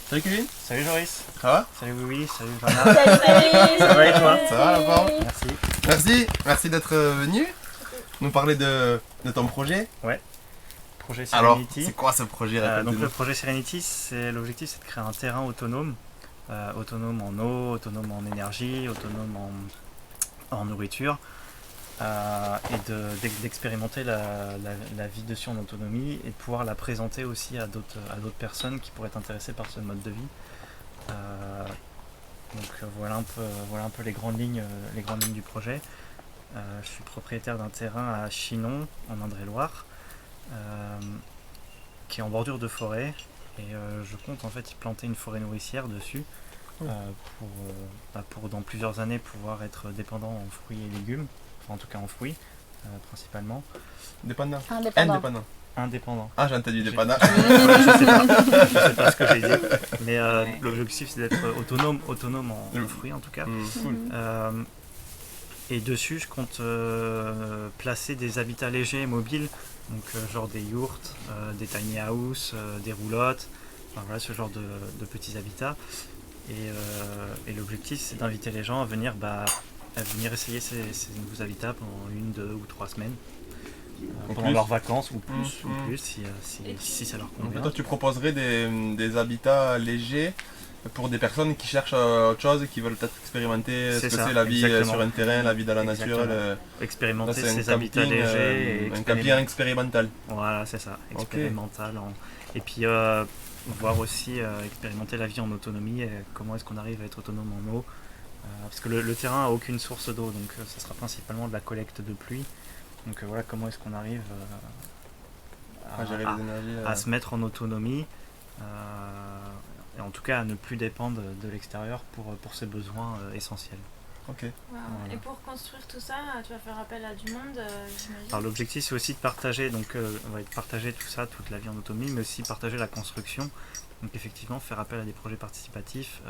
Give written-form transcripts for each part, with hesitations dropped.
Salut Kevin. Salut Joris. Ça va? Salut Louis, salut Vanna. Salut. Ça va et toi? Ça va la forme? Merci. Merci d'être venu nous parler de ton projet. Projet Alors, Serenity. c'est quoi ce projet? Donc Raconte-nous. le projet Serenity, l'objectif c'est de créer un terrain autonome. Autonome en eau, autonome en énergie, autonome en nourriture. D'expérimenter la vie dessus en autonomie et de pouvoir la présenter aussi à d'autres personnes qui pourraient être intéressées par ce mode de vie. Voilà un peu les grandes lignes du projet. Je suis propriétaire d'un terrain à Chinon, en Indre-et-Loire, qui est en bordure de forêt, et je compte en fait y planter une forêt nourricière dessus pour dans plusieurs années pouvoir être dépendant en fruits et légumes, enfin en tout cas en fruits principalement. Dépendant. Indépendant. Indépendant. Ah, j'ai entendu dépendant. Je sais pas ce que j'ai dit, mais l'objectif c'est d'être autonome en fruits en tout cas. Cool. Et dessus, je compte placer des habitats légers et mobiles, donc genre des yurts, des tiny house, des roulottes, enfin, voilà ce genre de petits habitats. Et l'objectif, c'est d'inviter les gens à venir essayer ces nouveaux habitats pendant 1, 2 ou 3 semaines, pendant leurs vacances ou plus si ça leur Donc convient. toi, tu proposerais des habitats légers pour des personnes qui cherchent autre chose, qui veulent peut-être expérimenter ce que c'est la vie sur un terrain, la vie dans la nature. Expérimenter Là, c'est ces un habitats camping, légers. un camping expérimental. Voilà, c'est ça, expérimental. Et puis voir aussi expérimenter la vie en autonomie, et comment est-ce qu'on arrive à être autonome en eau. Parce que le terrain n'a aucune source d'eau, donc ça sera principalement de la collecte de pluie. Donc voilà comment est-ce qu'on arrive à se mettre en autonomie. Et en tout cas à ne plus dépendre de l'extérieur pour ses besoins essentiels. Ok. Wow. Voilà. Et pour construire tout ça, tu vas faire appel à du monde, j'imagine. Alors l'objectif c'est aussi de partager, donc on va partager tout ça, toute la vie en autonomie, mais aussi partager la construction. Donc effectivement faire appel à des projets participatifs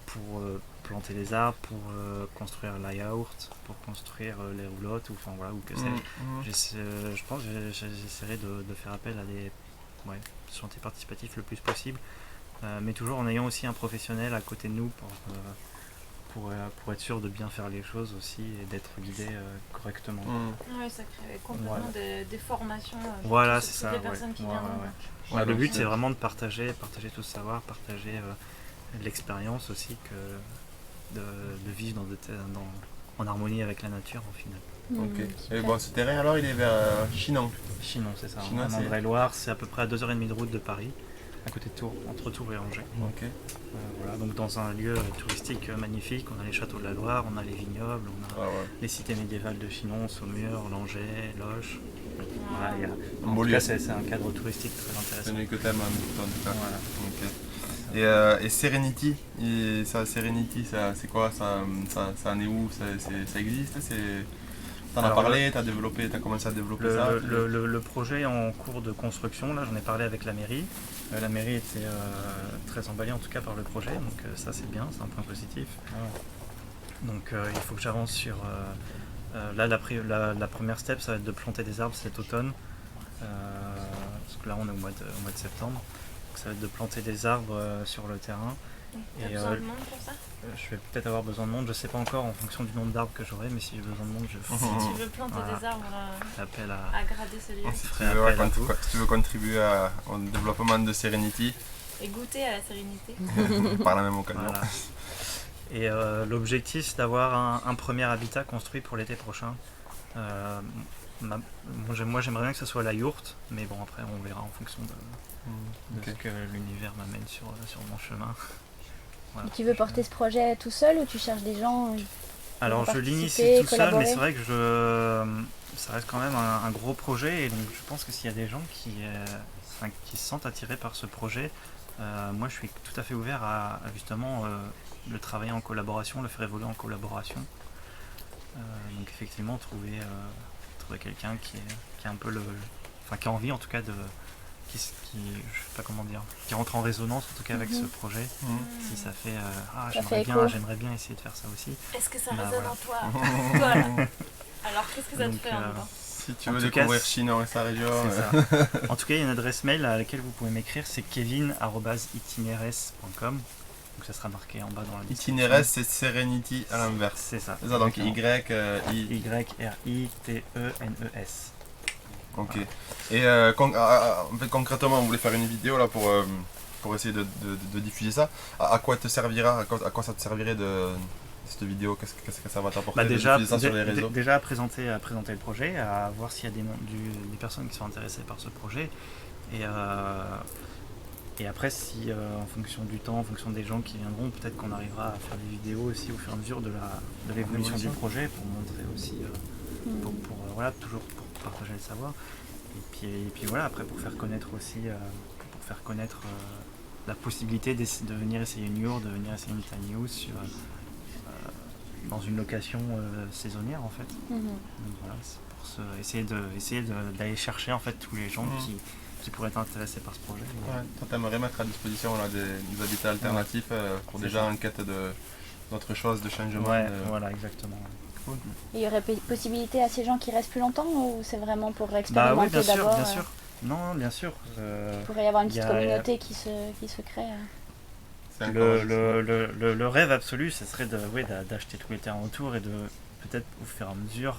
pour planter les arbres, pour construire la yaourt, pour construire les roulottes, ou enfin voilà, ou que sais-je. Je pense que j'essaierai de faire appel à des chantiers participatifs le plus possible, mais toujours en ayant aussi un professionnel à côté de nous pour être sûr de bien faire les choses aussi et d'être guidé correctement. Oui, ça crée complètement des formations. Voilà, sur c'est ça. toutes les personnes qui viendront. Ouais, Le but donc, c'est vraiment de partager tout ce savoir, partager l'expérience aussi, de vivre en harmonie avec la nature au final. Ok. Et bon, ce terrain alors, il est vers Chinon. Chinon, c'est ça. Chinon, En c'est- Indre-et-Loire, c'est à peu près à 2h30 de route de Paris, à côté de Tours, entre Tours et Angers. Ok. Voilà, donc dans un lieu touristique magnifique, on a les châteaux de la Loire, on a les vignobles, on a Ah ouais. les cités médiévales de Chinon, Saumur, Langeais, Loches. Voilà, Un en beau tout lieu. cas, c'est un cadre touristique très C'est intéressant. celui que t'aimes en tout cas. Voilà. Ok. Et Serenity, Serenity, c'est quoi? Ça en est où? Ça existe? T'en as Alors, parlé, t'as commencé à développer ça? Le projet est en cours de construction, là j'en ai parlé avec la mairie. La mairie était très emballée en tout cas par le projet, donc ça c'est bien, c'est un point positif. Donc il faut que j'avance sur... là la première step ça va être de planter des arbres cet automne, parce que là on est au mois de septembre. Donc ça va être de planter des arbres sur le terrain. T'as besoin de monde pour ça? Je vais peut-être avoir besoin de monde, je sais pas encore en fonction du nombre d'arbres que j'aurai, mais si j'ai besoin de monde je ferai Si tu veux planter Voilà. des arbres appel à grader ce lieu Si tu Très veux, appel à vous. si tu veux contribuer au développement de Serenity, et goûter à la sérénité. par la même occasion. Voilà. Et l'objectif c'est d'avoir un premier habitat construit pour l'été prochain. Moi j'aimerais bien que ce soit la yourte, mais bon après on verra en fonction de Ok. ce que l'univers m'amène sur mon chemin. Voilà. Tu veux porter ce projet tout seul ou tu cherches des gens Alors je participer, l'initie tout seul, collaborer. mais c'est vrai que ça reste quand même un gros projet, et donc je pense que s'il y a des gens qui se sentent attirés par ce projet, moi je suis tout à fait ouvert à justement le travailler en collaboration, le faire évoluer en collaboration. Donc effectivement trouver quelqu'un qui est un peu qui a envie en tout cas je sais pas comment dire, qui rentre en résonance en tout cas avec ce projet. Si ça fait fait écho. j'aimerais bien essayer de faire ça aussi. Est-ce que ça Bah, résonne voilà. en toi? Voilà. Alors qu'est-ce que ça te Donc, fait en dedans? Si tu veux découvrir Chinon et sa région. C'est ça. En tout cas, il y a une adresse mail à laquelle vous pouvez m'écrire, c'est kevin@itineres.com. Donc ça sera marqué en bas dans la description. Itineres, c'est Serenity à l'inverse. C'est ça. C'est ça, donc Y-R-I-T-E-N-E-S. Ok. Et en fait, concrètement, on voulait faire une vidéo là pour essayer de diffuser ça. À quoi te servira, à quoi ça te servirait de cette vidéo? Qu'est-ce que ça va t'apporter de diffuser ça sur les réseaux? Déjà à présenter le projet, à voir s'il y a des personnes qui sont intéressées par ce projet. Et après, si en fonction du temps, en fonction des gens qui viendront, peut-être qu'on arrivera à faire des vidéos aussi au fur et à mesure de l'évolution du projet pour montrer aussi, voilà, toujours pour partager le savoir. Et puis voilà, après pour faire connaître aussi, la possibilité de venir essayer une yourte, de venir essayer une tiny house dans une location saisonnière en fait. Donc voilà, c'est pour essayer d'aller chercher en fait tous les gens qui pourraient être intéressés par ce projet. Ouais, toi t'aimerais mettre à disposition là, des habitats alternatifs pour des gens en quête d'autre chose, de changement. Ouais, voilà, exactement. Cool. Il y aurait possibilité à ces gens qui restent plus longtemps ou c'est vraiment pour expérimenter d'abord? Bien sûr. Non, bien sûr. Il pourrait y avoir une petite communauté qui se crée. Le rêve absolu, ce serait d'acheter tous les terrains autour et de peut-être au fur et à mesure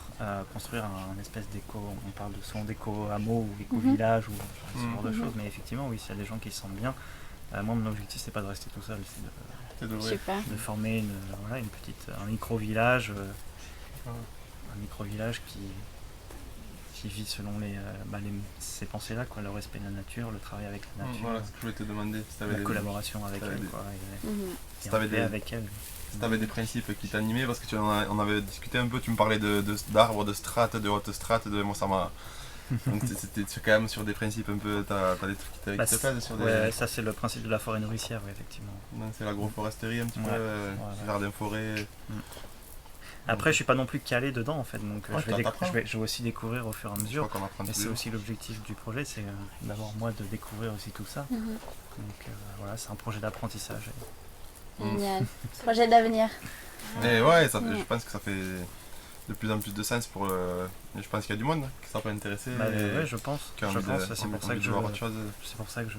construire un espèce d'éco, on parle souvent d'éco-hameau ou éco-village ou ce genre de choses, mais effectivement oui, s'il y a des gens qui se sentent bien, moi mon objectif c'est pas de rester tout seul, c'est de former un micro-village qui vit selon ces pensées-là, le respect de la nature, le travail avec la nature, voilà ce que je voulais te demander, si la collaboration avec elle, si tu avais des principes qui t'animaient, parce que on avait discuté un peu, tu me parlais d'arbres, de strates, de hautes strates, moi ça m'a... Donc c'était quand même sur des principes un peu, t'as des trucs qui te plaisent sur des... Ouais, ça c'est le principe de la forêt nourricière, effectivement. Donc c'est l'agroforesterie un petit peu, jardin forêt... Après, je suis pas non plus calé dedans en fait, donc je vais aussi découvrir au fur et à mesure. Et c'est aussi l'objectif du projet, c'est d'abord moi de découvrir aussi tout ça. Donc voilà, c'est un projet d'apprentissage. Génial, projet d'avenir. Et ouais, je pense que ça fait de plus en plus de sens pour le... Je pense qu'il y a du monde qui ça peut intéresser. Ouais, je pense. C'est pour ça que je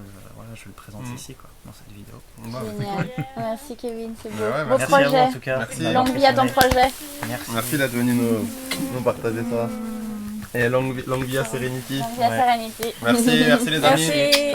le présente ici, dans cette vidéo. Génial. Merci Kevin, c'est beau. Ouais, beau merci projet. à vous, en tout cas. Merci. Longue vie à ton projet. Merci d'être venu nous partager ça. Et longue vie à Serenity. Longue vie à Serenity. Merci les amis. Merci.